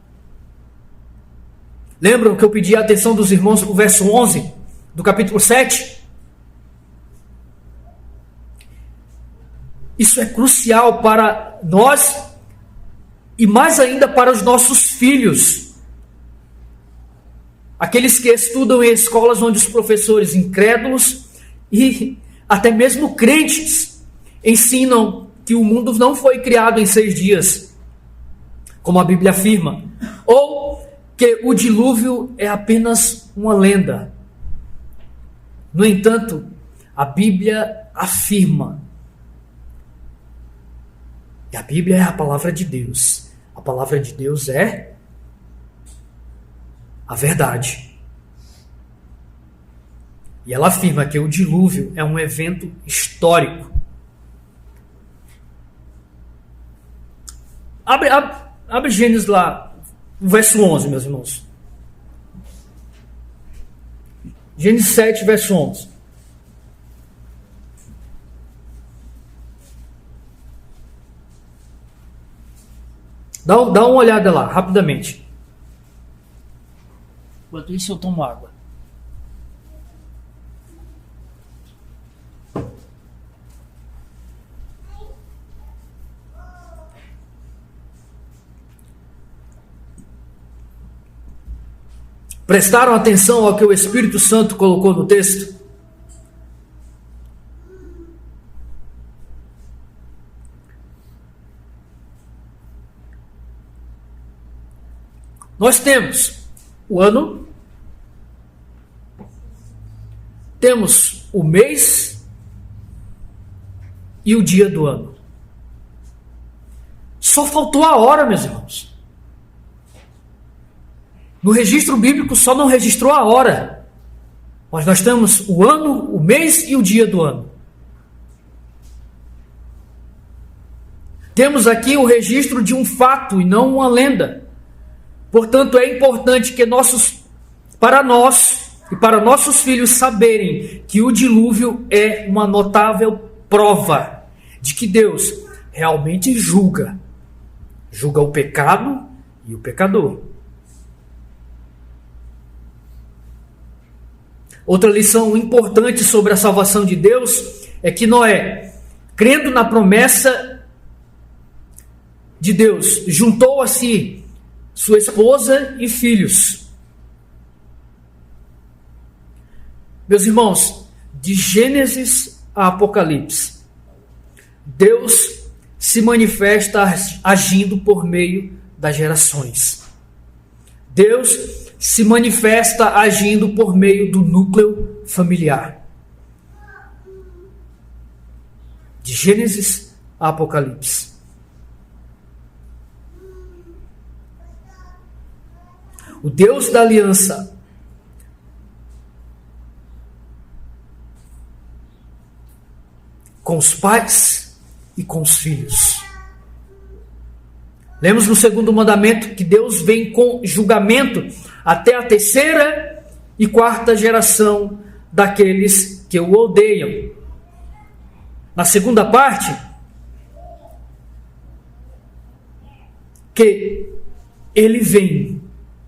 Lembram que eu pedi a atenção dos irmãos para o verso 11 do capítulo 7? Isso é crucial para nós e mais ainda para os nossos filhos. Aqueles que estudam em escolas onde os professores incrédulos e até mesmo crentes ensinam que o mundo não foi criado em 6 dias, como a Bíblia afirma, ou que o dilúvio é apenas uma lenda. No entanto, a Bíblia afirma, e a Bíblia é a palavra de Deus. A palavra de Deus é a verdade. E ela afirma que o dilúvio é um evento histórico. Abre Gênesis lá, verso 11, meus irmãos. Gênesis 7, verso 11. Dá uma olhada lá, rapidamente. Enquanto isso, eu tomo água. Prestaram atenção ao que o Espírito Santo colocou no texto? Nós temos o ano, temos o mês e o dia do ano. Só faltou a hora, meus irmãos. No registro bíblico só não registrou a hora, mas nós temos o ano, o mês e o dia do ano. Temos aqui o registro de um fato e não uma lenda. Portanto, é importante que para nós e para nossos filhos saberem que o dilúvio é uma notável prova de que Deus realmente julga o pecado e o pecador. Outra lição importante sobre a salvação de Deus é que Noé, crendo na promessa de Deus, juntou a si sua esposa e filhos. Meus irmãos, de Gênesis a Apocalipse, Deus se manifesta agindo por meio das gerações. Deus se manifesta agindo por meio do núcleo familiar. De Gênesis a Apocalipse. O Deus da aliança com os pais e com os filhos. Lemos no segundo mandamento que Deus vem com julgamento até a terceira e quarta geração daqueles que o odeiam. Na segunda parte, que ele vem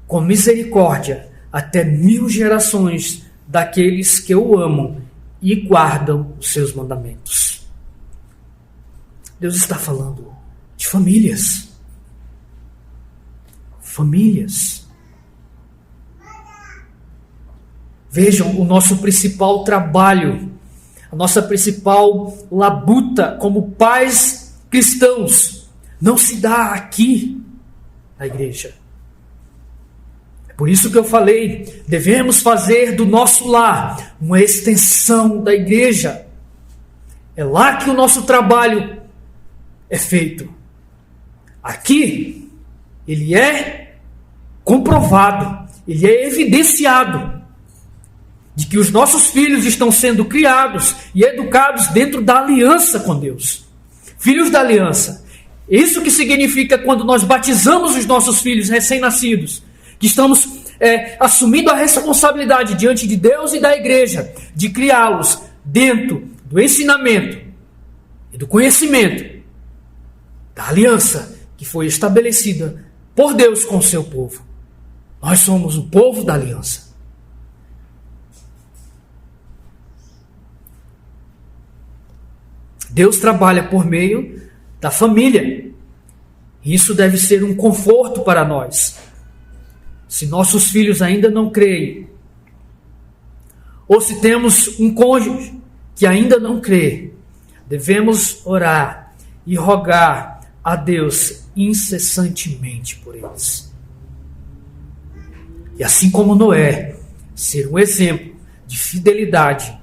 com misericórdia até 1000 gerações daqueles que o amam e guardam os seus mandamentos. Deus está falando de famílias. Famílias. Vejam, o nosso principal trabalho, a nossa principal labuta como pais cristãos, não se dá aqui na igreja. É por isso que eu falei, devemos fazer do nosso lar uma extensão da igreja. É lá que o nosso trabalho é feito. Aqui, ele é comprovado, ele é evidenciado de que os nossos filhos estão sendo criados e educados dentro da aliança com Deus. Filhos da aliança. Isso que significa quando nós batizamos os nossos filhos recém-nascidos, que estamos assumindo a responsabilidade diante de Deus e da igreja de criá-los dentro do ensinamento e do conhecimento da aliança que foi estabelecida por Deus com o seu povo. Nós somos o povo da aliança. Deus trabalha por meio da família. Isso deve ser um conforto para nós. Se nossos filhos ainda não creem, ou se temos um cônjuge que ainda não crê, devemos orar e rogar a Deus incessantemente por eles. E assim como Noé, ser um exemplo de fidelidade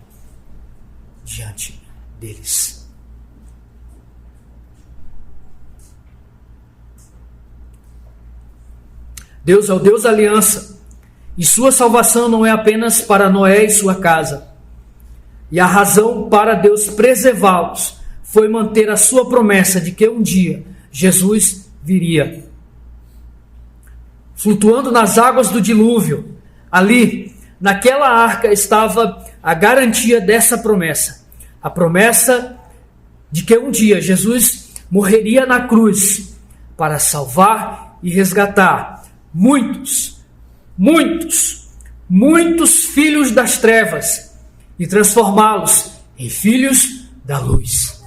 diante deles. Deus é o Deus da aliança, e sua salvação não é apenas para Noé e sua casa. E a razão para Deus preservá-los foi manter a sua promessa de que um dia Jesus viria. Flutuando nas águas do dilúvio, ali, naquela arca, estava a garantia dessa promessa. A promessa de que um dia Jesus morreria na cruz para salvar e resgatar muitos filhos das trevas e transformá-los em filhos da luz.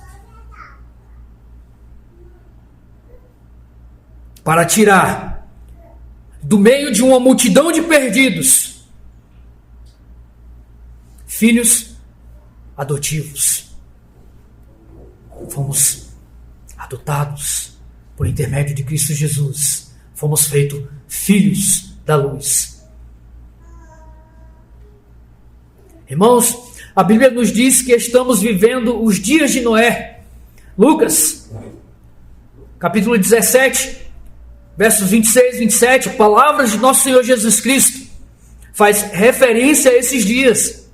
Para tirar do meio de uma multidão de perdidos filhos adotivos. Fomos adotados por intermédio de Cristo Jesus. Fomos feitos filhos da luz. Irmãos, a Bíblia nos diz que estamos vivendo os dias de Noé. Lucas, capítulo 17, versos 26 e 27, palavras de nosso Senhor Jesus Cristo, faz referência a esses dias.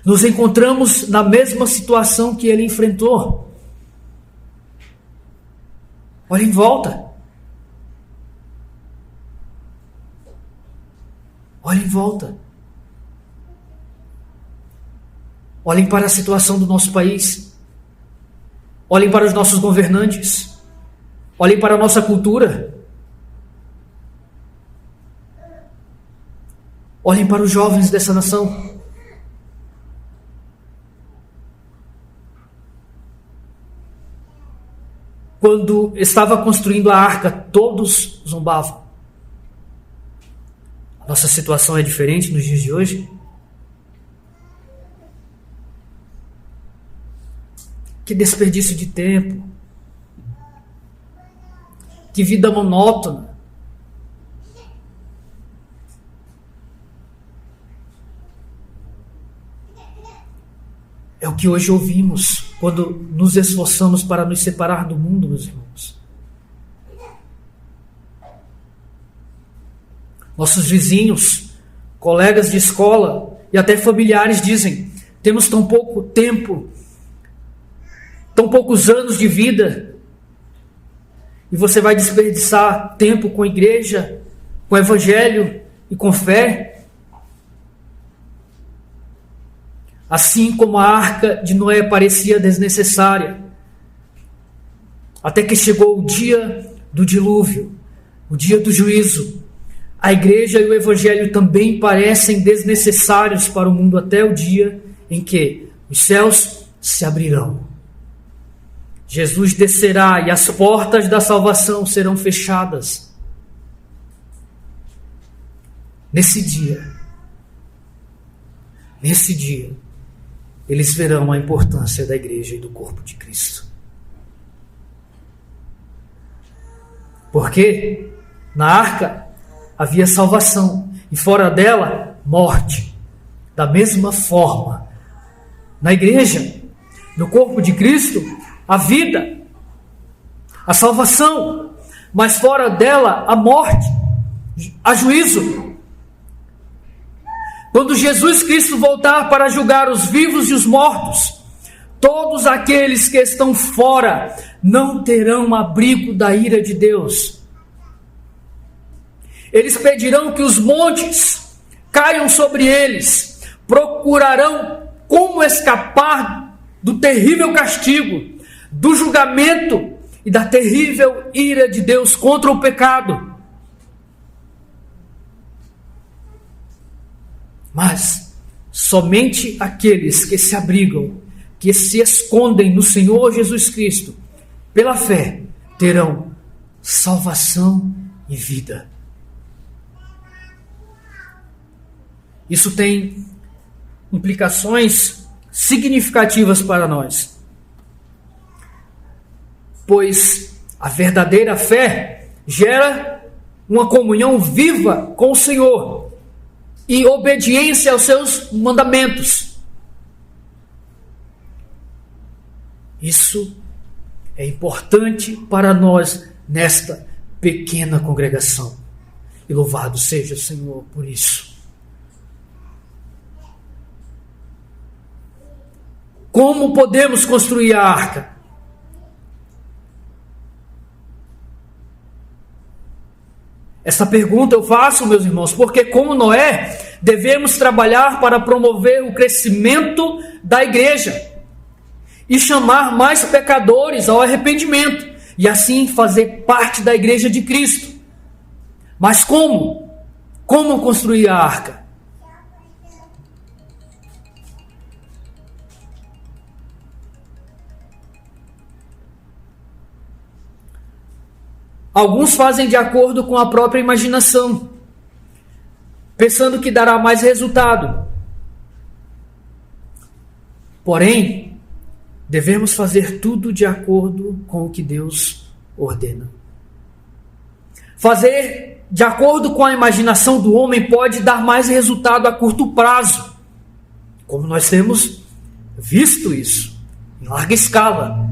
Nos encontramos na mesma situação que ele enfrentou. Olha em volta. Olhem em volta. Olhem para a situação do nosso país. Olhem para os nossos governantes. Olhem para a nossa cultura. Olhem para os jovens dessa nação. Quando estava construindo a arca, todos zombavam. Nossa situação é diferente nos dias de hoje? Que desperdício de tempo. Que vida monótona. É o que hoje ouvimos quando nos esforçamos para nos separar do mundo, meus irmãos. Nossos vizinhos, colegas de escola e até familiares dizem: temos tão pouco tempo, tão poucos anos de vida, e você vai desperdiçar tempo com a igreja, com o evangelho e com fé? Assim como a arca de Noé parecia desnecessária, até que chegou o dia do dilúvio, o dia do juízo, a igreja e o evangelho também parecem desnecessários para o mundo até o dia em que os céus se abrirão. Jesus descerá e as portas da salvação serão fechadas. Nesse dia, eles verão a importância da igreja e do corpo de Cristo. Porque na arca havia salvação e fora dela, morte. Da mesma forma, na igreja, no corpo de Cristo, a vida, a salvação, mas fora dela, a morte, a juízo. Quando Jesus Cristo voltar para julgar os vivos e os mortos, todos aqueles que estão fora não terão abrigo da ira de Deus. Eles pedirão que os montes caiam sobre eles, procurarão como escapar do terrível castigo, do julgamento e da terrível ira de Deus contra o pecado. Mas somente aqueles que se abrigam, que se escondem no Senhor Jesus Cristo, pela fé, terão salvação e vida. Isso tem implicações significativas para nós, pois a verdadeira fé gera uma comunhão viva com o Senhor e obediência aos seus mandamentos. Isso é importante para nós nesta pequena congregação. E louvado seja o Senhor por isso. Como podemos construir a arca? Essa pergunta eu faço, meus irmãos, porque como Noé, devemos trabalhar para promover o crescimento da igreja e chamar mais pecadores ao arrependimento e assim fazer parte da igreja de Cristo. Mas como? Como construir a arca? Alguns fazem de acordo com a própria imaginação, pensando que dará mais resultado. Porém, devemos fazer tudo de acordo com o que Deus ordena. Fazer de acordo com a imaginação do homem pode dar mais resultado a curto prazo, como nós temos visto isso em larga escala.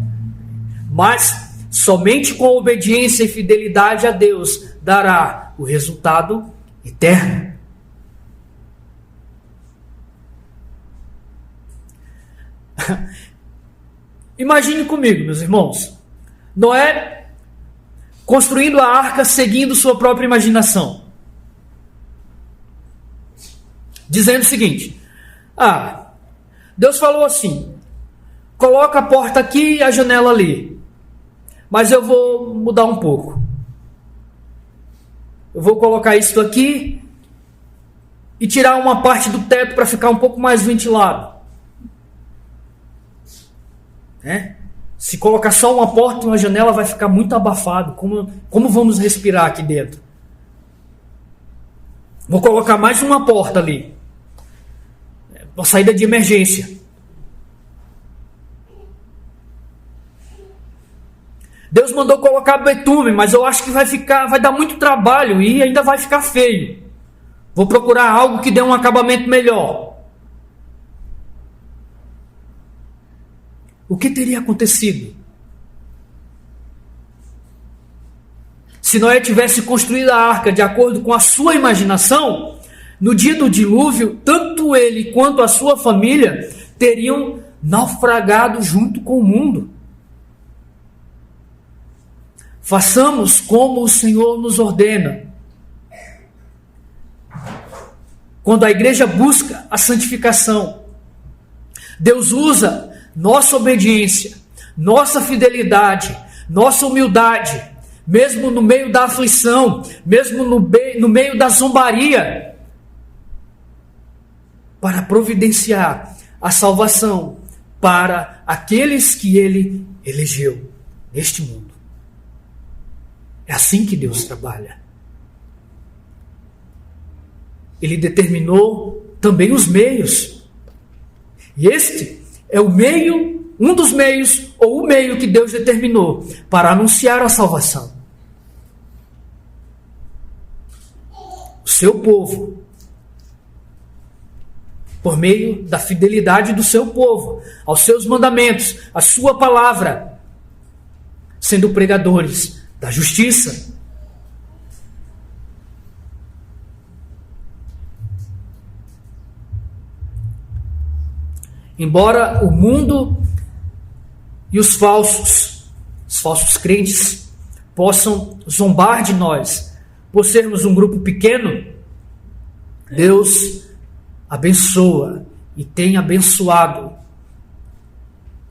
Mas somente com obediência e fidelidade a Deus dará o resultado eterno. Imagine comigo, meus irmãos, Noé construindo a arca seguindo sua própria imaginação, dizendo o seguinte: Deus falou assim, coloca a porta aqui e a janela ali, mas eu vou mudar um pouco. Eu vou colocar isso aqui e tirar uma parte do teto para ficar um pouco mais ventilado. Se colocar só uma porta e uma janela vai ficar muito abafado. Como vamos respirar aqui dentro? Vou colocar mais uma porta ali, uma saída de emergência. Deus mandou colocar betume, mas eu acho que vai dar muito trabalho e ainda vai ficar feio. Vou procurar algo que dê um acabamento melhor. O que teria acontecido se Noé tivesse construído a arca de acordo com a sua imaginação? No dia do dilúvio, tanto ele quanto a sua família teriam naufragado junto com o mundo. Façamos como o Senhor nos ordena. Quando a igreja busca a santificação, Deus usa nossa obediência, nossa fidelidade, nossa humildade, mesmo no meio da aflição, mesmo no meio da zombaria, para providenciar a salvação para aqueles que Ele elegeu neste mundo. É assim que Deus trabalha. Ele determinou também os meios. E este é o meio, um dos meios, ou o meio que Deus determinou para anunciar a salvação. O seu povo, por meio da fidelidade do seu povo, aos seus mandamentos, à sua palavra, sendo pregadores da justiça. Embora o mundo e os falsos crentes possam zombar de nós por sermos um grupo pequeno, Deus abençoa e tem abençoado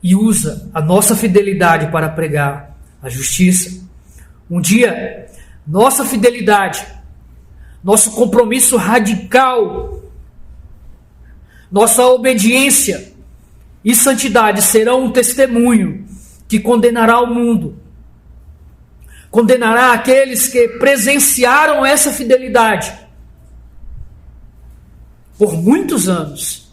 e usa a nossa fidelidade para pregar a justiça. Um dia, nossa fidelidade, nosso compromisso radical, nossa obediência e santidade serão um testemunho que condenará o mundo, condenará aqueles que presenciaram essa fidelidade por muitos anos,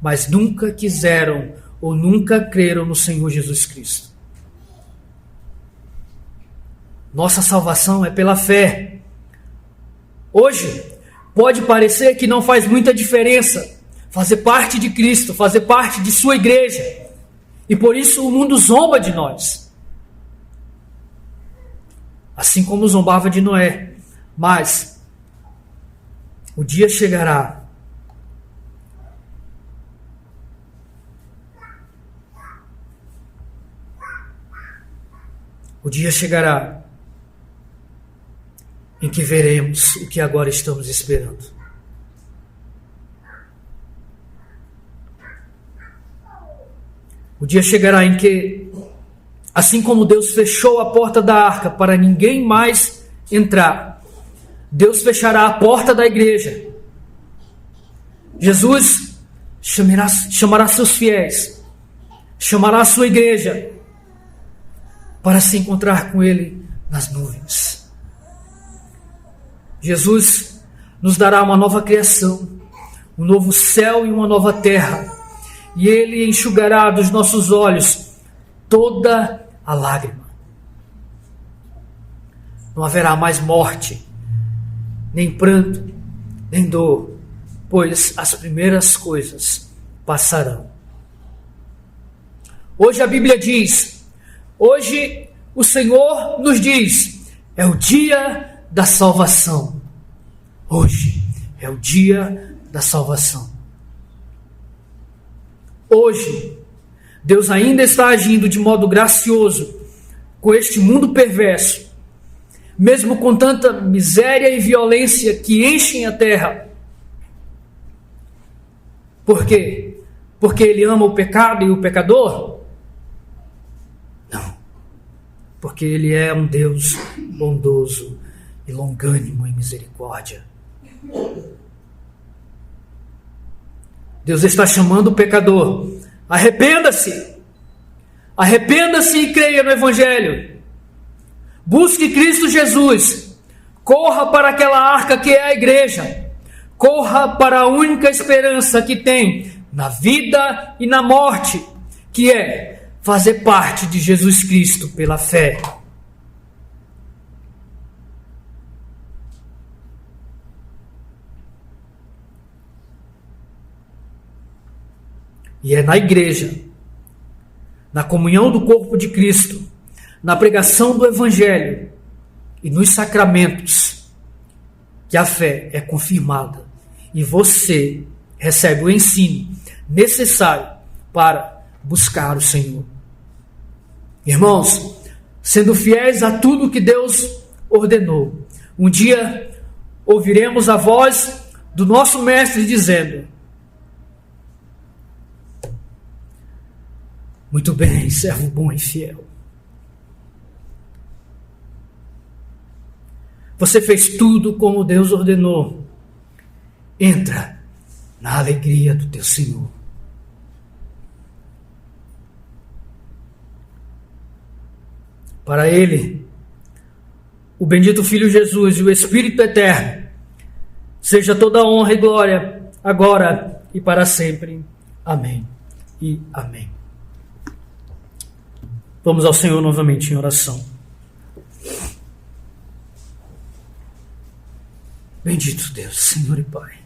mas nunca quiseram ou nunca creram no Senhor Jesus Cristo. Nossa salvação é pela fé. Hoje, pode parecer que não faz muita diferença fazer parte de Cristo, fazer parte de sua igreja, e por isso o mundo zomba de nós, assim como zombava de Noé. Mas o dia chegará em que veremos o que agora estamos esperando. O dia chegará em que, assim como Deus fechou a porta da arca para ninguém mais entrar, Deus fechará a porta da igreja. Jesus chamará seus fiéis, chamará a sua igreja para se encontrar com Ele nas nuvens. Jesus nos dará uma nova criação, um novo céu e uma nova terra, e Ele enxugará dos nossos olhos toda a lágrima. Não haverá mais morte, nem pranto, nem dor, pois as primeiras coisas passarão. Hoje a Bíblia diz, hoje o Senhor nos diz, é o dia da salvação. Hoje é o dia da salvação. Hoje, Deus ainda está agindo de modo gracioso com este mundo perverso, mesmo com tanta miséria e violência que enchem a terra. Por quê? Porque Ele ama o pecado e o pecador? Não. Porque Ele é um Deus bondoso e longânimo em misericórdia. Deus está chamando o pecador. Arrependa-se. Arrependa-se e creia no Evangelho. Busque Cristo Jesus. Corra para aquela arca que é a igreja. Corra para a única esperança que tem na vida e na morte, que é fazer parte de Jesus Cristo pela fé. E é na igreja, na comunhão do corpo de Cristo, na pregação do Evangelho e nos sacramentos que a fé é confirmada e você recebe o ensino necessário para buscar o Senhor. Irmãos, sendo fiéis a tudo que Deus ordenou, um dia ouviremos a voz do nosso Mestre dizendo: muito bem, servo bom e fiel. Você fez tudo como Deus ordenou. Entra na alegria do teu Senhor. Para Ele, o bendito Filho Jesus e o Espírito Eterno, seja toda honra e glória, agora e para sempre. Amém e amém. Vamos ao Senhor novamente em oração. Bendito Deus, Senhor e Pai.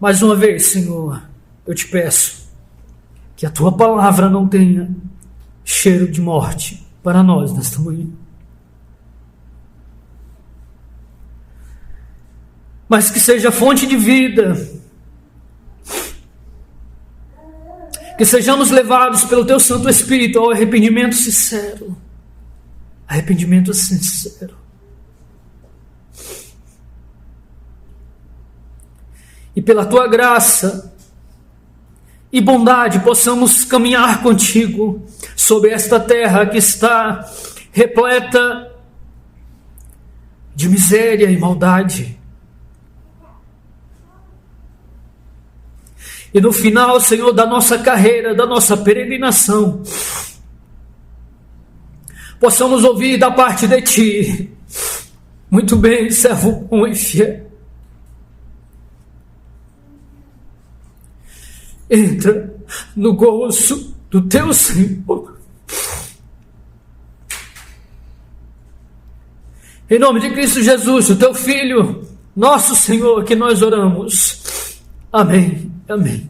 Mais uma vez, Senhor, eu te peço que a Tua palavra não tenha cheiro de morte para nós nesta manhã. Mas que seja fonte de vida. Que sejamos levados pelo Teu Santo Espírito ao arrependimento sincero. Arrependimento sincero. E pela Tua graça e bondade possamos caminhar contigo sobre esta terra que está repleta de miséria e maldade. E no final, Senhor, da nossa carreira, da nossa peregrinação, possamos ouvir da parte de Ti: muito bem, servo bom e fiel. Entra no gozo do Teu Senhor. Em nome de Cristo Jesus, o Teu Filho, nosso Senhor, que nós oramos. Amém. Amém.